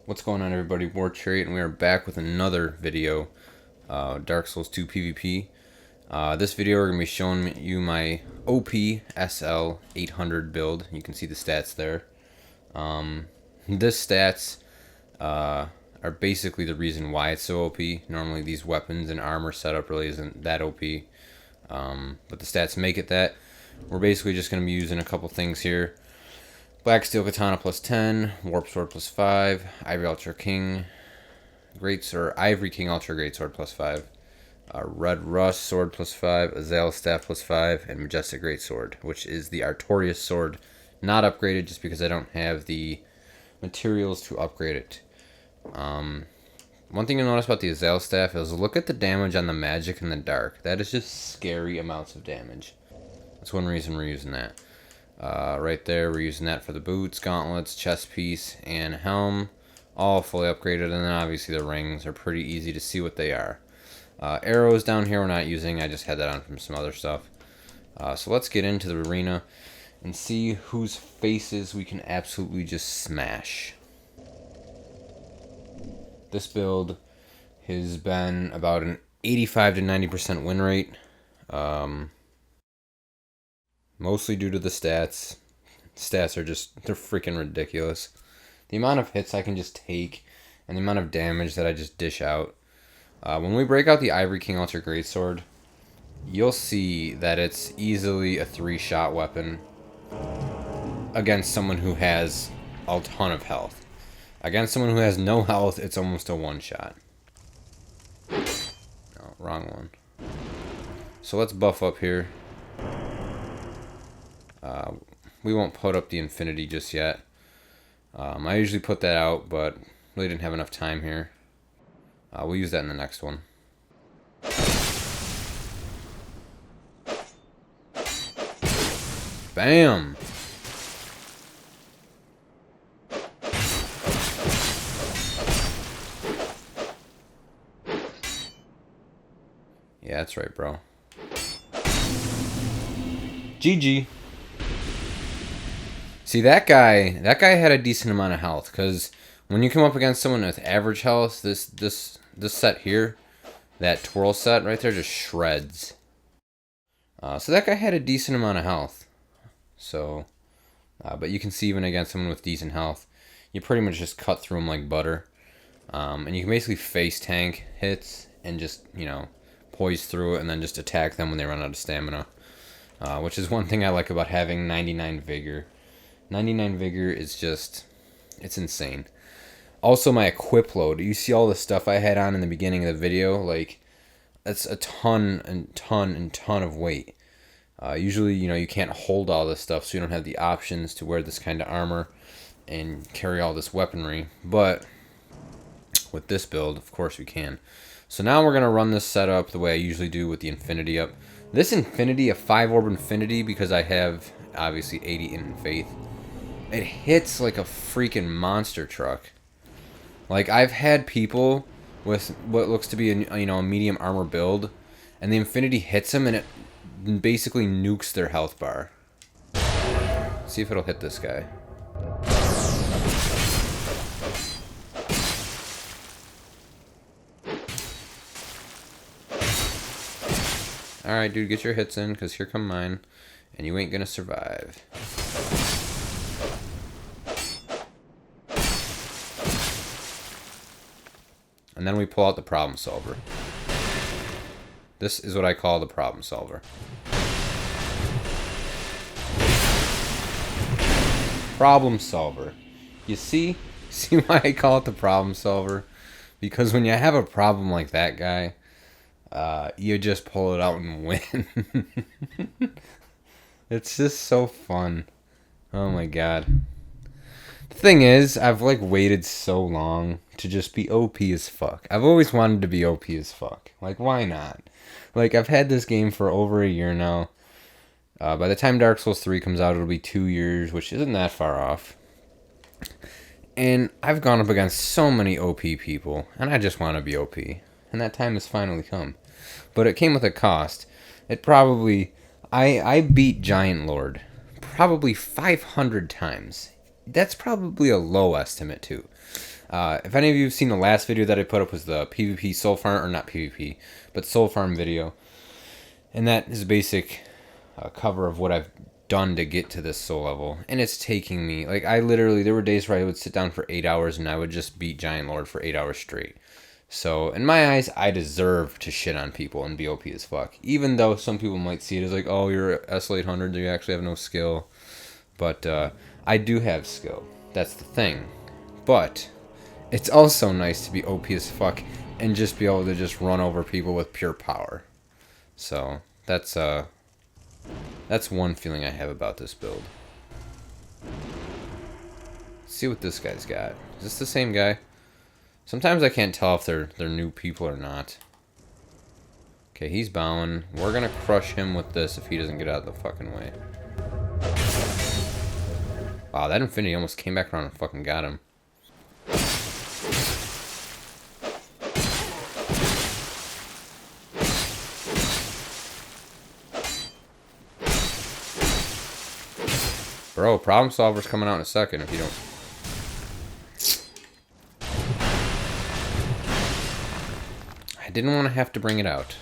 What's going on, everybody? War Chariot, and we are back with another video, Dark Souls 2 PvP. This video we're going to be showing you my OP SL-800 build. You can see the stats there. This stats are basically the reason why it's so OP. Normally these weapons and armor setup really isn't that OP, but the stats make it that. We're basically just going to be using a couple things here. Black Steel Katana plus 10, Warp Sword plus 5, Ivory Ultra King, Ivory King Ultra Greatsword plus 5, Red Rust Sword plus 5, Azale Staff plus 5, and Majestic Greatsword, which is the Artorias Sword, not upgraded just because I don't have the materials to upgrade it. One thing you'll notice about the Azale Staff is look at the damage on the magic in the dark. That is just scary amounts of damage. That's one reason we're using that. Right there, we're using that for the boots, gauntlets, chest piece, and helm, all fully upgraded. And then obviously the rings are pretty easy to see what they are. Arrows down here we're not using, I just had that on from some other stuff. So let's get into the arena and see whose faces we can absolutely just smash. This build has been about an 85 to 90% win rate. Mostly due to the stats. Stats are they're freaking ridiculous. The amount of hits I can just take and the amount of damage that I just dish out. When we break out the Ivory King Ultra Greatsword, you'll see that it's easily a 3-shot weapon against someone who has a ton of health. Against someone who has no health, it's almost a 1-shot. No, wrong one. So let's buff up here. We won't put up the infinity just yet. I usually put that out, but really didn't have enough time here. We'll use that in the next one. Bam! Yeah, that's right, bro. GG. See, that guy had a decent amount of health, because when you come up against someone with average health, this set here, that twirl set right there, just shreds. So that guy had a decent amount of health. So, but you can see even against someone with decent health, you pretty much just cut through them like butter. And you can basically face tank hits and just, poise through it and then just attack them when they run out of stamina. Which is one thing I like about having 99 Vigor. 99 Vigor is just, it's insane. Also, my equip load. You see all the stuff I had on in the beginning of the video? Like, that's a ton and ton and ton of weight. Usually, you can't hold all this stuff, so you don't have the options to wear this kind of armor and carry all this weaponry. But with this build, of course we can. So now we're going to run this setup the way I usually do with the infinity up. This infinity, a 5-orb infinity, because I have, obviously, 80 in faith. It hits like a freaking monster truck. Like, I've had people with what looks to be a medium armor build, and the infinity hits them and it basically nukes their health bar. See if it'll hit this guy. Alright, dude, get your hits in, because here come mine, and you ain't gonna survive. And then we pull out the problem solver. This is what I call the problem solver. Problem solver. You see? See why I call it the problem solver? Because when you have a problem like that guy, you just pull it out and win. It's just so fun. Oh my god. The thing is, I've waited so long to just be OP as fuck. I've always wanted to be OP as fuck. Like, why not? Like, I've had this game for over a year now. By the time Dark Souls 3 comes out, it'll be 2 years, which isn't that far off. And I've gone up against so many OP people, and I just want to be OP. And that time has finally come. But it came with a cost. It probably... I beat Giant Lord probably 500 times that's probably a low estimate too. If any of you have seen the last video that I put up was the PvP soul farm, or not PvP, but soul farm video. And that is a basic cover of what I've done to get to this soul level. And it's taking me, like, I literally, there were days where I would sit down for 8 hours and I would just beat Giant Lord for 8 hours straight. So, in my eyes, I deserve to shit on people and be OP as fuck. Even though some people might see it as like, oh, you're SL-800, you actually have no skill. But I do have skill. That's the thing. But it's also nice to be OP as fuck and just be able to just run over people with pure power. So that's one feeling I have about this build. Let's see what this guy's got. Is this the same guy? Sometimes I can't tell if they're new people or not. Okay, he's bowing. We're gonna crush him with this if he doesn't get out of the fucking way. Wow, that infinity almost came back around and fucking got him. Bro, problem solver's coming out in a second if you don't. I didn't want to have to bring it out.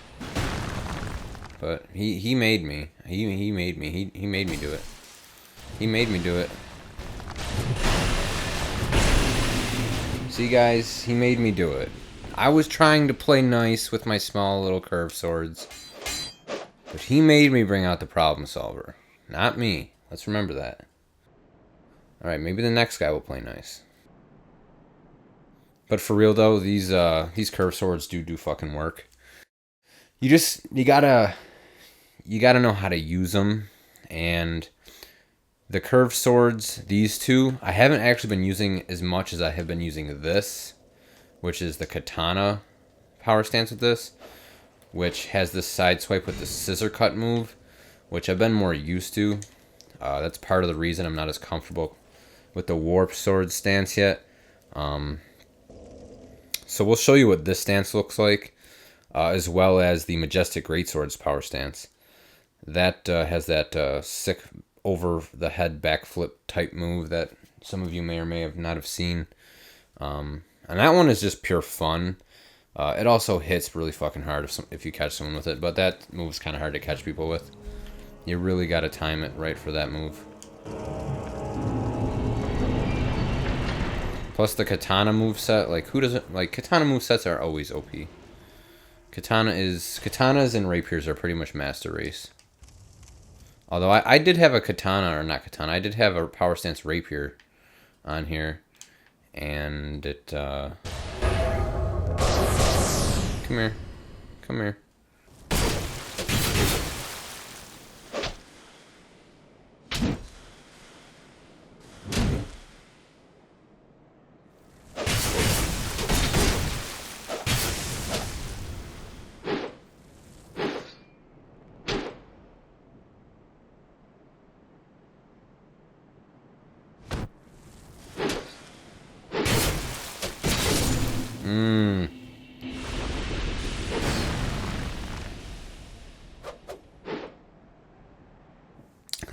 But he made me. He made me. He made me do it. He made me do it. See guys, he made me do it. I was trying to play nice with my small little curved swords. But he made me bring out the problem solver. Not me. Let's remember that. Alright, maybe the next guy will play nice. But for real though, these curved swords do fucking work. You gotta know how to use them. And the curved swords, these two, I haven't actually been using as much as I have been using this, which is the katana power stance with this, which has this side swipe with the scissor cut move, which I've been more used to. That's part of the reason I'm not as comfortable with the warp sword stance yet. So we'll show you what this stance looks like, as well as the majestic greatsword's power stance. That has that sick over the head backflip type move that some of you may or may have not have seen. And that one is just pure fun. It also hits really fucking hard if you catch someone with it, but that move's kind of hard to catch people with. You really got to time it right for that move. Plus the katana moveset, like who doesn't like katana movesets are always OP. Katanas and rapiers are pretty much master race. Although I did have a katana, or not katana, I did have a power stance rapier on here. And it, come here. Come here.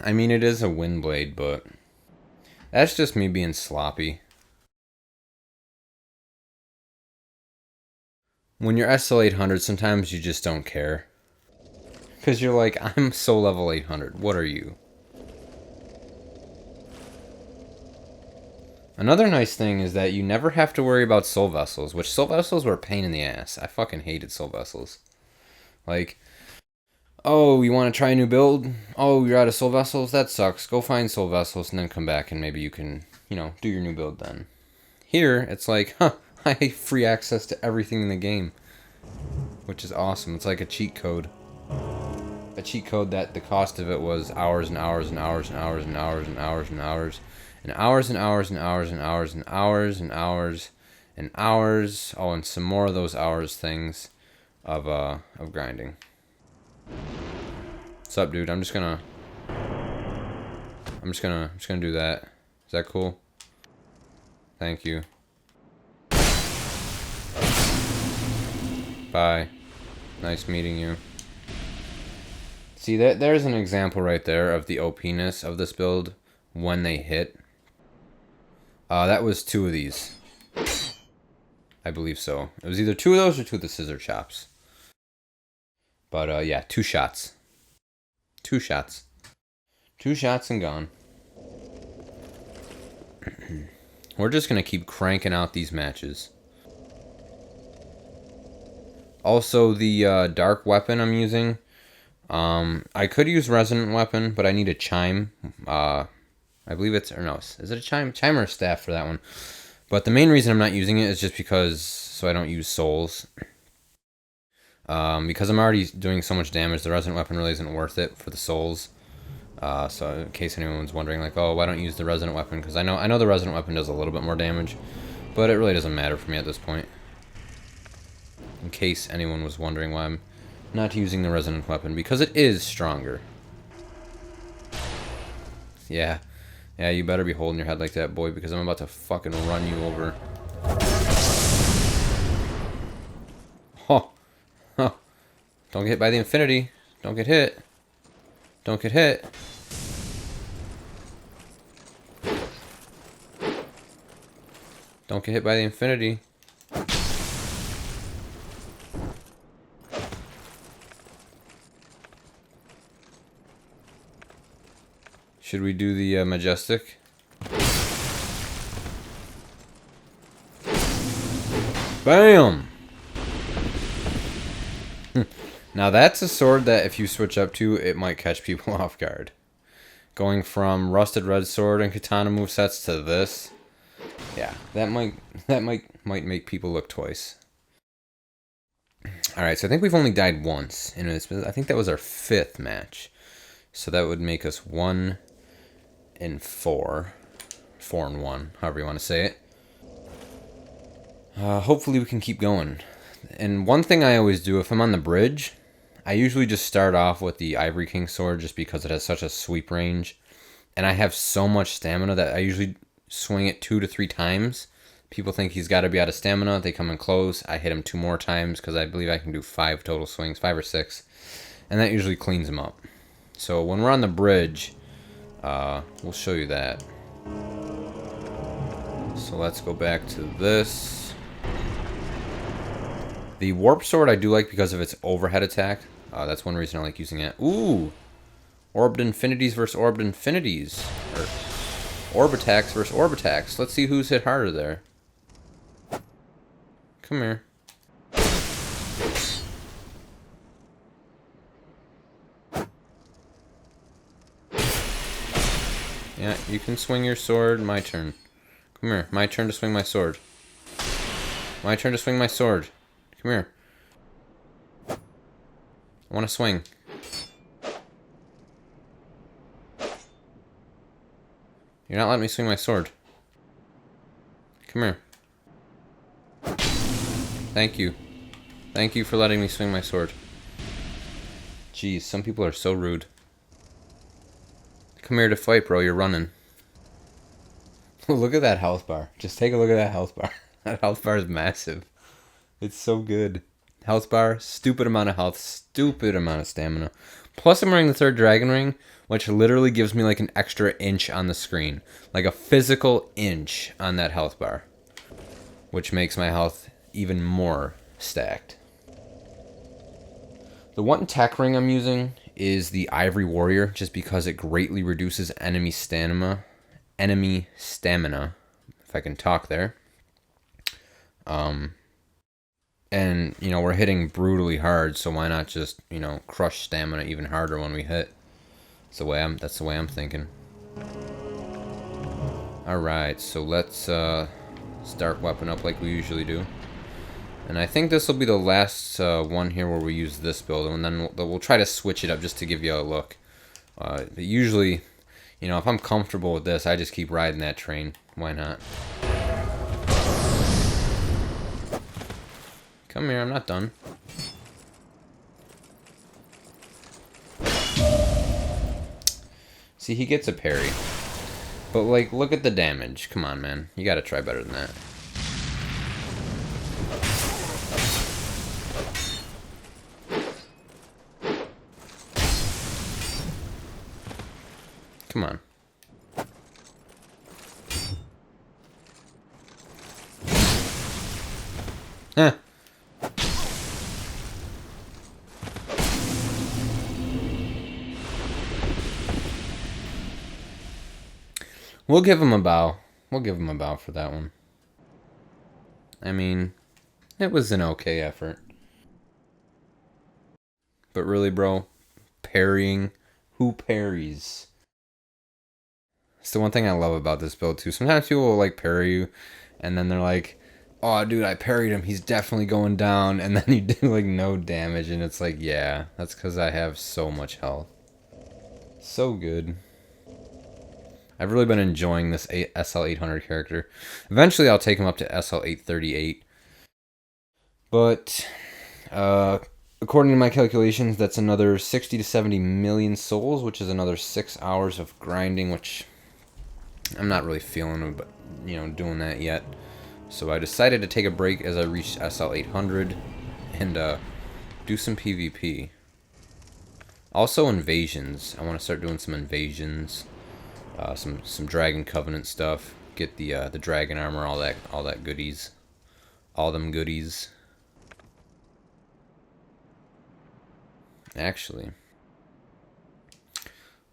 I mean, it is a wind blade, but that's just me being sloppy. When you're SL-800, sometimes you just don't care. Because you're like, I'm soul level 800. What are you? Another nice thing is that you never have to worry about soul vessels, which soul vessels were a pain in the ass. I fucking hated soul vessels. Like, oh, you want to try a new build? Oh, you're out of soul vessels? That sucks. Go find soul vessels and then come back and maybe you can, do your new build then. Here, it's like, I have free access to everything in the game. Which is awesome. It's like a cheat code. A cheat code that the cost of it was hours and hours and hours and hours and hours and hours and hours. And hours and hours and hours and hours and hours and hours and hours. Oh, and some more of those hours things of grinding. What's up, dude? I'm just gonna do that. Is that cool? Thank you. Bye. Nice meeting you. See, there's an example right there of the OP-ness of this build when they hit. That was 2 of these. I believe so. It was either 2 of those or 2 of the scissor chops. But yeah, 2 shots. 2 shots. 2 shots and gone. We're just going to keep cranking out these matches. Also, the dark weapon I'm using. I could use resonant weapon, but I need a chime. I believe it's, or no, is it a chime? Chime or a staff for that one. But the main reason I'm not using it is just because, so I don't use souls. Because I'm already doing so much damage, the resonant weapon really isn't worth it for the souls. So in case anyone's wondering, like, oh, why don't you use the resonant weapon? Because I know the resonant weapon does a little bit more damage, but it really doesn't matter for me at this point. In case anyone was wondering why I'm not using the resonant weapon, because it is stronger. Yeah, you better be holding your head like that, boy, because I'm about to fucking run you over. Oh, don't get hit by the infinity. Don't get hit. Don't get hit. Don't get hit by the infinity. Should we do the majestic? Bam! Now that's a sword that if you switch up to, it might catch people off guard. Going from rusted red sword and katana movesets to this, yeah, that might make people look twice. All right, so I think we've only died once, and I think that was our 5th match. So that would make us 1 and 4, 4 and 1, however you want to say it. Hopefully we can keep going. And one thing I always do if I'm on the bridge, I usually just start off with the Ivory King sword just because it has such a sweep range. And I have so much stamina that I usually swing it 2 to 3 times. People think he's got to be out of stamina. They come in close. I hit him 2 more times because I believe I can do 5 total swings, 5 or 6. And that usually cleans him up. So when we're on the bridge, we'll show you that. So let's go back to this. The warp sword I do like because of its overhead attack. That's one reason I like using it. Ooh! Orbed Infinities versus Orbed Infinities. Or Orb Attacks versus Orb Attacks. Let's see who's hit harder there. Come here. Yeah, you can swing your sword. My turn. Come here. My turn to swing my sword. My turn to swing my sword. Come here. I want to swing. You're not letting me swing my sword. Come here. Thank you. Thank you for letting me swing my sword. Jeez, some people are so rude. Come here to fight, bro. You're running. Look at that health bar. Just take a look at that health bar. That health bar is massive. It's so good. Health bar, stupid amount of health, stupid amount of stamina. Plus I'm wearing the 3rd dragon ring, which literally gives me like an extra inch on the screen. Like a physical inch on that health bar. Which makes my health even more stacked. The one tech ring I'm using is the Ivory Warrior, just because it greatly reduces enemy stamina. If I can talk there. And, you know, we're hitting brutally hard, so why not just, you know, crush stamina even harder when we hit? That's the way I'm thinking. Alright, so let's start weapon up like we usually do. And I think this will be the last one here where we use this build, and then we'll try to switch it up just to give you a look. But usually, you know, if I'm comfortable with this, I just keep riding that train. Why not? Come here, I'm not done. See, he gets a parry. But, like, look at the damage. Come on, man. You gotta try better than that. Come on. Huh. We'll give him a bow. We'll give him a bow for that one. I mean, it was an okay effort. But really, bro, parrying? Who parries? It's the one thing I love about this build, too. Sometimes people will, like, parry you, and then they're like, oh, dude, I parried him. He's definitely going down. And then you do, like, no damage, and it's like, yeah, that's because I have so much health. So good. I've really been enjoying this SL-800 character. Eventually, I'll take him up to SL-838. But, according to my calculations, that's another 60 to 70 million souls, which is another 6 hours of grinding, which I'm not really feeling, doing that yet. So I decided to take a break as I reached SL-800 and do some PvP. Also invasions. I want to start doing some invasions, some Dragon Covenant stuff. Get the dragon armor, all that goodies, all them goodies. Actually,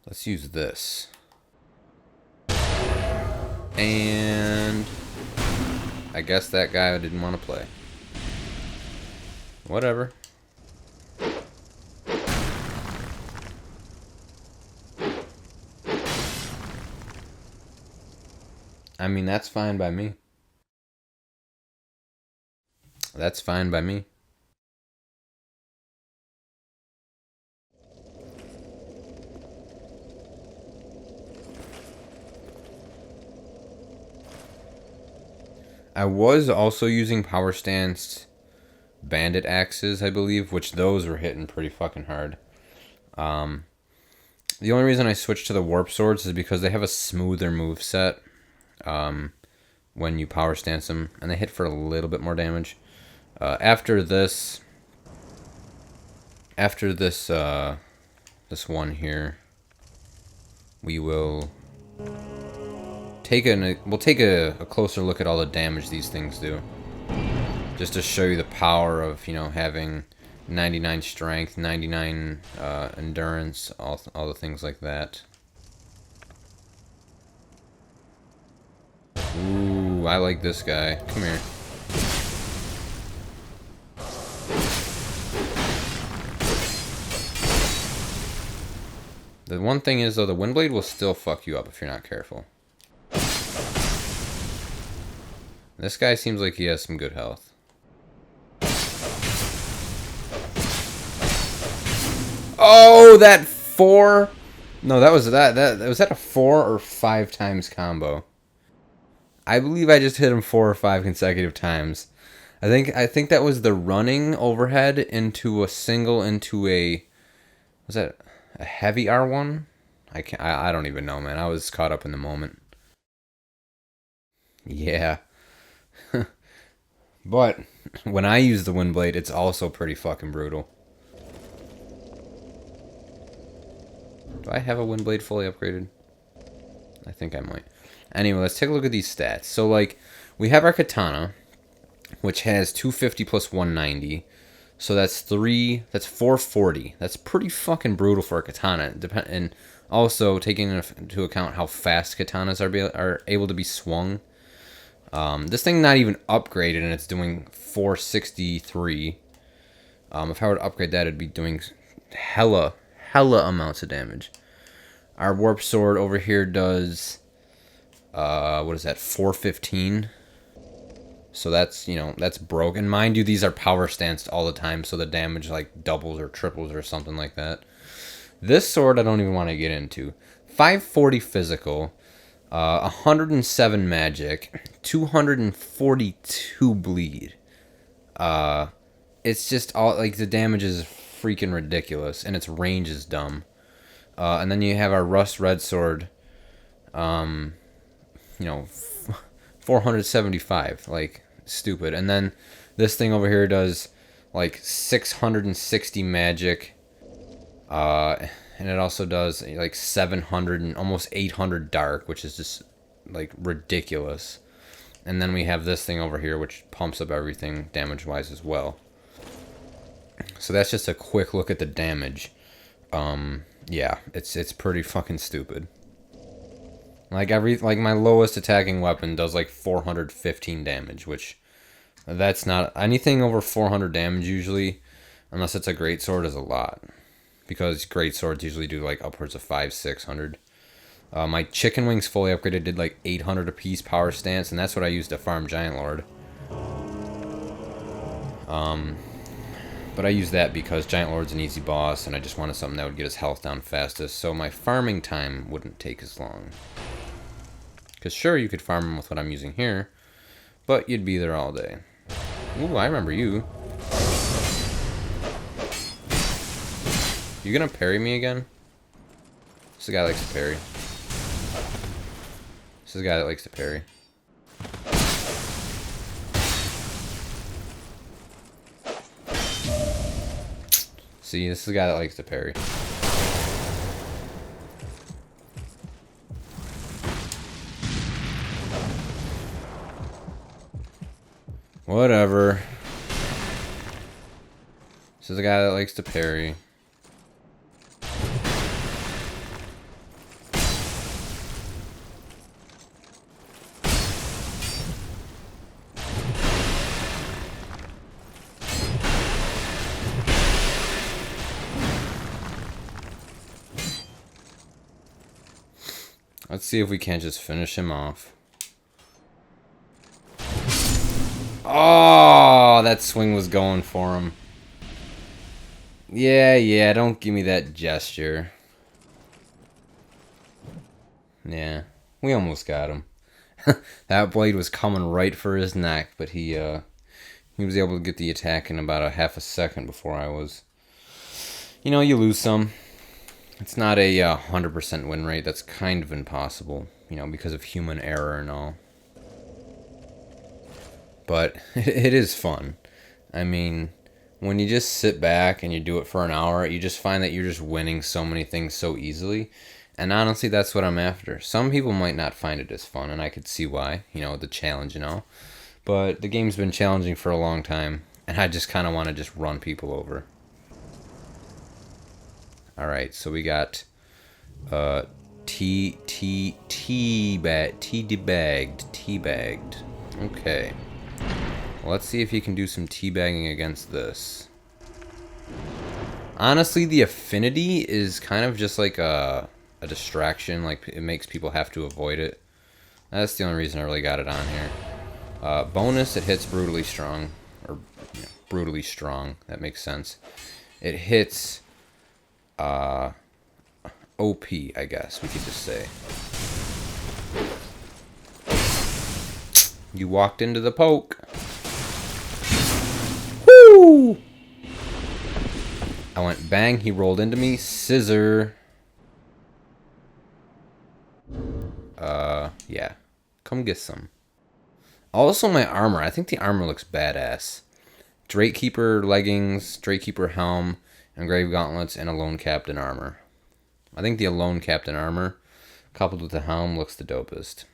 let's use this. And I guess that guy didn't want to play. Whatever. I mean, that's fine by me. That's fine by me. I was also using power stance bandit axes, I believe, which those were hitting pretty fucking hard. The only reason I switched to the warp swords is because they have a smoother moveset when you power stance them, and they hit for a little bit more damage. After this one here, we will take a closer look at all the damage these things do, just to show you the power of having 99 strength, 99 endurance, all the things like that. Ooh, I like this guy. Come here. The one thing is, though, the Windblade will still fuck you up if you're not careful. This guy seems like he has some good health. Oh, that 4? No, was that a 4 or 5 times combo? I believe I just hit him 4 or 5 consecutive times. I think that was the running overhead into a single into a, was that a heavy R1? I don't even know, man. I was caught up in the moment. Yeah. But when I use the Windblade, it's also pretty fucking brutal. Do I have a Windblade fully upgraded? I think I might. Anyway, let's take a look at these stats. So, like, we have our katana, which has 250 plus 190. So that's 440. That's pretty fucking brutal for a katana. And also, taking into account how fast katanas are able to be swung. This thing not even upgraded, and it's doing 463. If I were to upgrade that, it'd be doing hella amounts of damage. Our warp sword over here does, what is that, 415? So that's, that's broken. Mind you, these are power stanced all the time, so the damage like doubles or triples or something like that. This sword I don't even want to get into. 540 physical, 107 magic, 242 bleed. It's just all, like, the damage is freaking ridiculous, and its range is dumb. And then you have our rust red sword, 475, like, stupid. And then this thing over here does like 660 magic, and it also does like 700 and almost 800 dark, which is just like ridiculous. And then we have this thing over here, which pumps up everything damage-wise as well. So that's just a quick look at the damage. Yeah, it's pretty fucking stupid. Like my lowest attacking weapon does like 415 damage, which that's not anything over 400 damage usually, unless it's a greatsword, is a lot. Because greatswords usually do like upwards of 500-600. My chicken wings fully upgraded did like 800 apiece power stance, and that's what I used to farm Giant Lord. But I used that because Giant Lord's an easy boss, and I just wanted something that would get his health down fastest, so my farming time wouldn't take as long. Because sure, you could farm him with what I'm using here, but you'd be there all day. Ooh, I remember you. You gonna parry me again? This is a guy that likes to parry. This is a guy that likes to parry. See, this is a guy that likes to parry. Whatever. This is a guy that likes to parry. Let's see if we can't just finish him off. Oh, that swing was going for him. Yeah, don't give me that gesture. Yeah, we almost got him. That blade was coming right for his neck, but he was able to get the attack in about a half a second before I was. You know, you lose some. It's not a 100% win rate. That's kind of impossible, you know, because of human error and all. But it is fun. I mean, when you just sit back and you do it for an hour, you just find that you're just winning so many things so easily. And honestly, that's what I'm after. Some people might not find it as fun, and I could see why, you know, the challenge and all. But the game's been challenging for a long time, and I just kind of want to just run people over. Alright, so we got teabagged. Okay. Well, let's see if he can do some teabagging against this. Honestly, the affinity is kind of just like a distraction. Like, it makes people have to avoid it. That's the only reason I really got it on here. Bonus, it hits brutally strong. Or, you know, brutally strong. That makes sense. It hits OP, I guess we could just say. You walked into the poke. Woo! I went bang, he rolled into me. Scissor. Yeah. Come get some. Also, my armor. I think the armor looks badass. Drakekeeper leggings, Drakekeeper helm, engraved gauntlets, and Alone Captain armor. I think the Alone Captain armor, coupled with the helm, looks the dopest.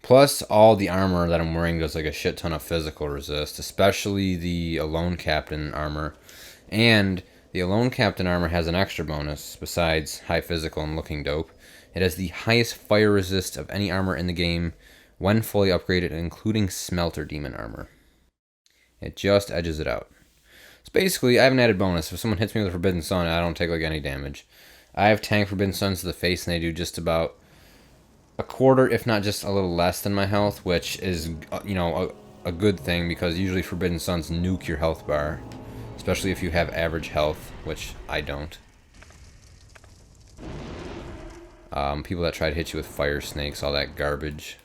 Plus, all the armor that I'm wearing does like a shit ton of physical resist, especially the Alone Captain armor. And the Alone Captain armor has an extra bonus, besides high physical and looking dope. It has the highest fire resist of any armor in the game, when fully upgraded, including Smelter Demon armor. It just edges it out. So basically, I have an added bonus. If someone hits me with a Forbidden Sun, I don't take like any damage. I have tank Forbidden Suns to the face, and they do just about a quarter, if not just a little less than my health, which is, you know, a good thing, because usually Forbidden Suns nuke your health bar, especially if you have average health, which I don't. People that try to hit you with fire snakes, all that garbage.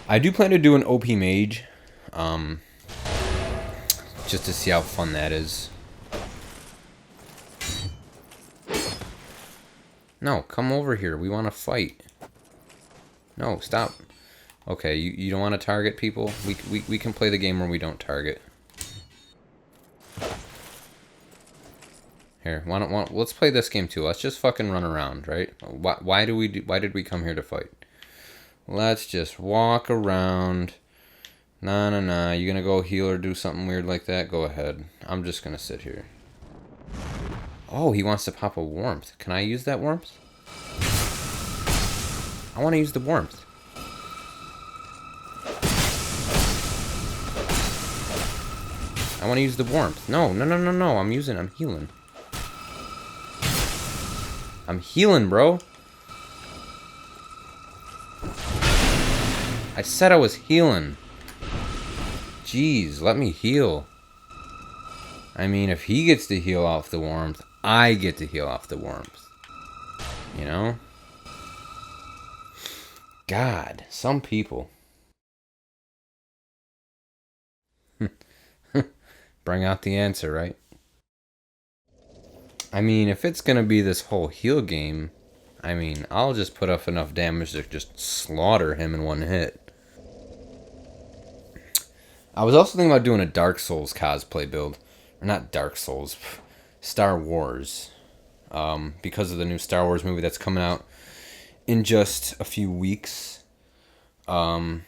I do plan to do an OP mage, just to see how fun that is. No, come over here. We want to fight. No, stop. Okay, you don't want to target people? We can play the game where we don't target. Here, let's play this game too. Let's just fucking run around, right? Why did we come here to fight? Let's just walk around. Nah. You gonna go heal or do something weird like that? Go ahead. I'm just gonna sit here. Oh, he wants to pop a warmth. Can I use that warmth? I want to use the warmth. I want to use the warmth. No. I'm healing. I'm healing, bro. I said I was healing. Jeez, let me heal. I mean, if he gets to heal off the warmth, I get to heal off the warmth. You know? God, some people. Bring out the answer, right? I mean, if it's gonna be this whole heal game, I mean, I'll just put up enough damage to just slaughter him in one hit. I was also thinking about doing a Dark Souls cosplay build. Or not Dark Souls, Star Wars. Because of the new Star Wars movie that's coming out in just a few weeks. I'm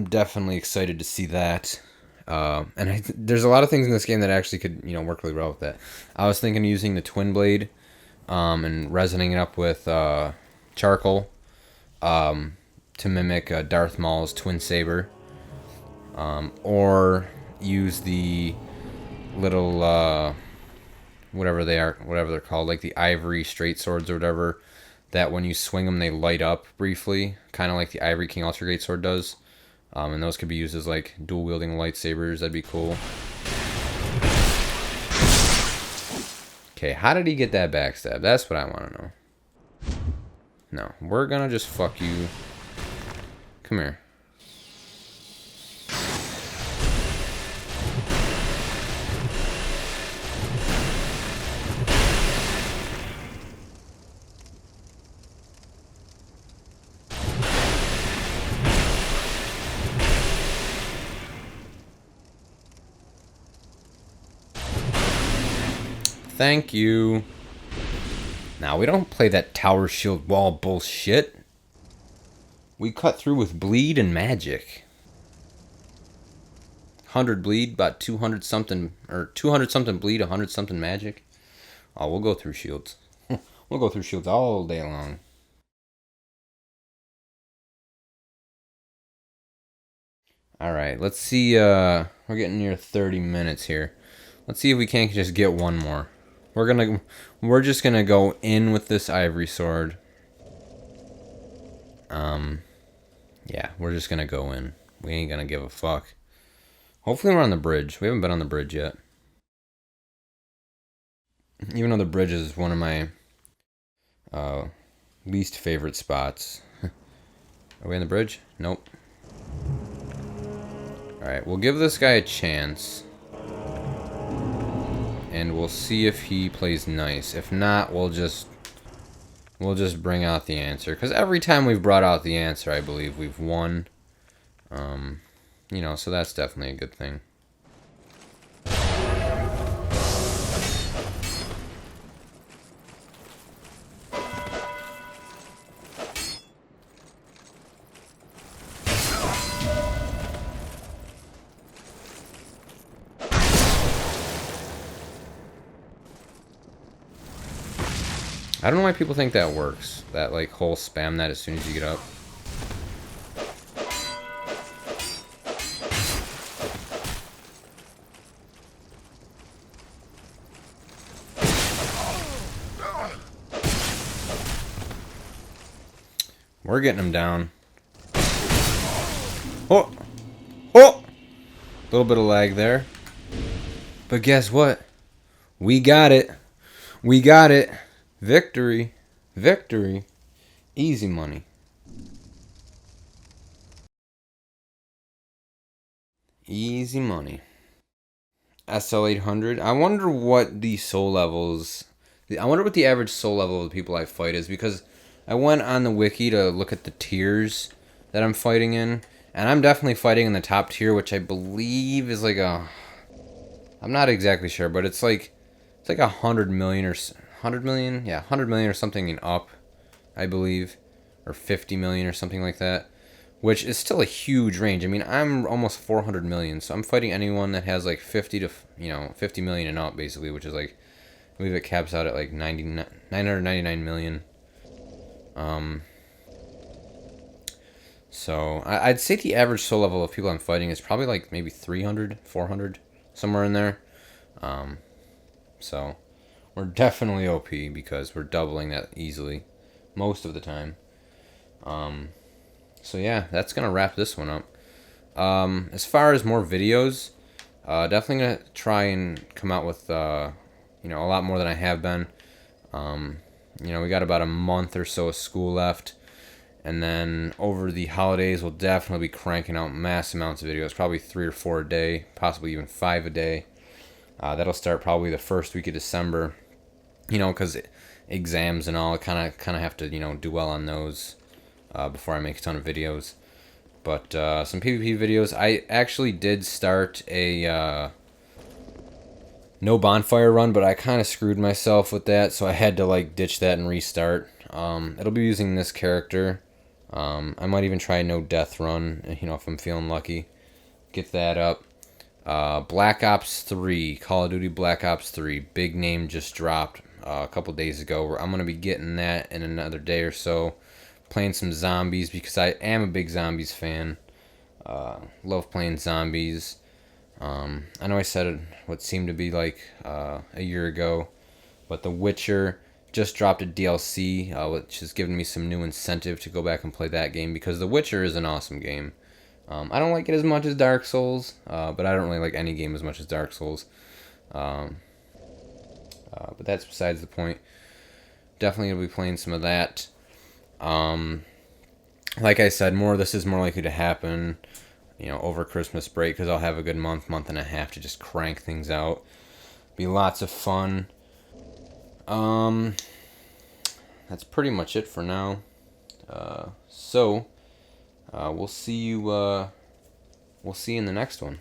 definitely excited to see that. There's a lot of things in this game that actually could, work really well with that. I was thinking of using the Twin Blade, and resining it up with charcoal, to mimic Darth Maul's Twin Saber, or use the little whatever they're called, like the ivory straight swords or whatever, that when you swing them they light up briefly, kind of like the Ivory King Ultra Sword does. And those could be used as like dual wielding lightsabers. That'd be cool. Okay, how did he get that backstab? That's what I want to know. No, we're gonna just fuck you. Come here. Thank you. Now, we don't play that tower shield wall bullshit. We cut through with bleed and magic. 100 bleed, about 200 something, or 200 something bleed, 100 something magic. Oh, we'll go through shields. We'll go through shields all day long. Alright, let's see, we're getting near 30 minutes here. Let's see if we can't just get one more. We're just gonna go in with this ivory sword. Yeah, we're just gonna go in. We ain't gonna give a fuck. Hopefully we're on the bridge. We haven't been on the bridge yet. Even though the bridge is one of my least favorite spots. Are we on the bridge? Nope. Alright, we'll give this guy a chance. And we'll see if he plays nice. If not, we'll just bring out the answer. Because every time we've brought out the answer, I believe we've won. So that's definitely a good thing. I don't know why people think that works. That, like, whole spam that as soon as you get up. We're getting him down. Oh! Oh! A little bit of lag there. But guess what? We got it. We got it. Victory. Victory. Easy money. Easy money. SL-800. I wonder what the soul levels... I wonder what the average soul level of the people I fight is, because I went on the wiki to look at the tiers that I'm fighting in, and I'm definitely fighting in the top tier, which I believe is like a... I'm not exactly sure, but it's like 100 million or... 100 million? Yeah, 100 million or something and up, I believe. or 50 million or something like that, which is still a huge range. I mean, I'm almost 400 million, so I'm fighting anyone that has like 50 to 50 million and up, basically, which is like, I believe it caps out at like 999 million. So I'd say the average soul level of people I'm fighting is probably like maybe 300, 400, somewhere in there. So we're definitely OP because we're doubling that easily most of the time. So yeah, that's gonna wrap this one up. As far as more videos, definitely gonna try and come out with a lot more than I have been. We got about a month or so of school left, and then over the holidays we'll definitely be cranking out mass amounts of videos, probably 3 or 4 a day, possibly even 5 a day. That'll start probably the first week of December, because exams and all, kind of have to do well on those before I make a ton of videos. But some PvP videos. I actually did start a no bonfire run, but I kind of screwed myself with that, so I had to like ditch that and restart. It'll be using this character. I might even try no death run, if I'm feeling lucky. Get that up. Black Ops 3, Call of Duty Black Ops 3, big name just dropped a couple days ago. I'm going to be getting that in another day or so. Playing some zombies because I am a big zombies fan. Love playing zombies. I know I said what seemed to be like a year ago, but The Witcher just dropped a DLC, which has given me some new incentive to go back and play that game because The Witcher is an awesome game. I don't like it as much as Dark Souls, but I don't really like any game as much as Dark Souls. But that's besides the point. Definitely going to be playing some of that. Like I said, more of this is more likely to happen, over Christmas break, because I'll have a good month and a half to just crank things out. Be lots of fun. That's pretty much it for now. So we'll see you in the next one.